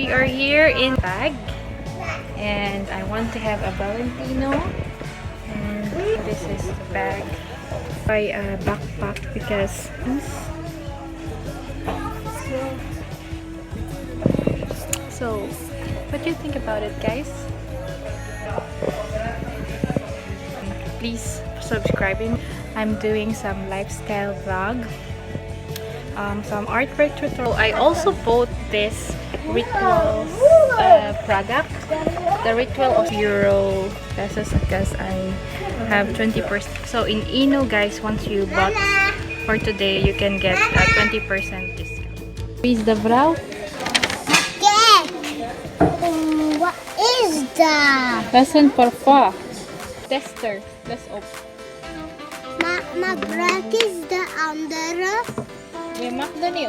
we are here in bag, and I want to have a Valentino, and this is the bag. Buy a backpack because so what do you think about it, guys? Please subscribe. I'm doing some lifestyle vlog, some artwork tutorial. I also bought this Rituals product, the Ritual of Euro pesos, because I have 20%. So in Ino, guys, once you bought for today, you can get a 20% discount. Is the brow? What is that? Lesson for fa. Tester. Let's open. My breath is the under. We make the ni